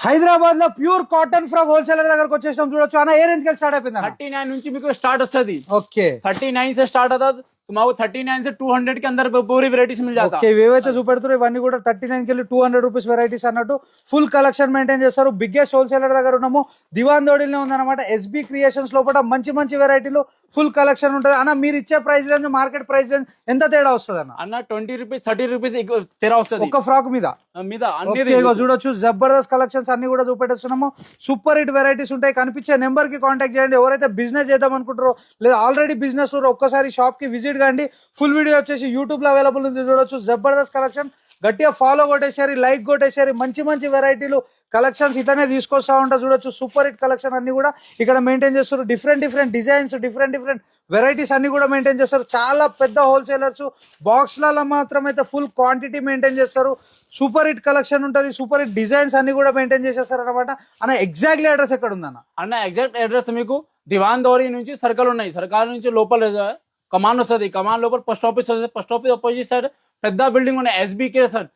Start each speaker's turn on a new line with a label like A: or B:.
A: హైదరాబాద్ లో pure cotton frock wholesaler దగ్గరకు వచ్చేసాం. చూడొచ్చు అన్న, ఏ రేంజ్ కి స్టార్ట్ అయిపోయింది?
B: 39 నుంచి మీకు స్टार्ट వస్తుంది.
A: ఓకే,
B: 39 से स्टार्ट होता है. तुम्हारे 39 से 200 के अंदर पूरी वेराइटीज मिल जाता
A: ఓకే. ఏవైతే చూపెడుతారో ఇవన్నీ కూడా 39 కి వెళ్ళి 200 రూపీస్ వెరైటీస్ అన్నట్టు ఫుల్ కలెక్షన్ మెయింటైన్ చేస్తారు. బిగ్గెస్ట్ హోల్సేలర్ దగ్గర ఉన్నాము, దివాన్ దోడిలో ఉందన్నమాట. ఎస్బీ క్రియేషన్స్ లోపల మంచి మంచి వెరైటీలు ఫుల్ కలెక్షన్ ఉంటుంది. అన్న మీరు ఇచ్చే price range market price range ఎంత తేడా వస్తుంది అన్న?
B: అన్న 20 రూపీస్ 30 రూపీస్ తేడా వస్తుంది
A: ఒక ఫ్రాక్ మీద.
B: అన్ని
A: చూడొచ్చు జబర్దస్త్ కలెక్షన్స్ అన్ని కూడా చూపెట్టేస్తున్నాము. సూపర్ హిట్ వెరైటీస్ ఉంటాయి. కనిపించే నెంబర్ కి కాంటాక్ట్ చేయండి. ఎవరైతే బిజినెస్ చేద్దాం అనుకుంటారో లేదా ఆల్రెడీ బిజినెస్ ఒక్కసారి షాప్ కి విజిట్ కండి. ఫుల్ వీడియో వచ్చేసి యూట్యూబ్ లో అవైలబుల్ ఉంది. చూడొచ్చు జబర్దస్త్ కలెక్షన్. గట్టిగా ఫాలో కొట్టేసారి, లైక్ కొట్టేసారి. మంచి మంచి వెరైటీలు కలెక్షన్స్ ఇట్లానే తీసుకొస్తా ఉంటా. చూడొచ్చు సూపర్ హిట్ కలెక్షన్ అన్ని కూడా ఇక్కడ మెయింటైన్ చేస్తారు. Different different designs, different varieties అన్ని కూడా మెయింటైన్ చేస్తారు. చాలా పెద్ద హోల్సేలర్స్. బాక్స్లలో మాత్రం అయితే ఫుల్ క్వాంటిటీ మెయింటైన్ చేస్తారు. సూపర్ హిట్ కలెక్షన్ ఉంటుంది. సూపర్ హిట్ డిజైన్స్ అన్ని కూడా మెయింటైన్ చేసేస్తారు అనమాట. అన్న ఎగ్జాక్ట్లీ అడ్రస్ ఎక్కడ ఉందన్న?
B: అన్న ఎగ్జాక్ట్ అడ్రస్ మీకు దివాన్ దౌరీ నుంచి సర్కిల్ ఉన్నాయి. సర్కిల్ నుంచి లోపల కమాన్ వస్తుంది. కమాన్ లోపల పోస్ట్ ఆఫీస్ వస్తుంది. పోస్ట్ ఆఫీస్ అపోజిట్ సైడ్ పెద్ద బిల్డింగ్ ఉన్నాయి, ఎస్బీకే సార్.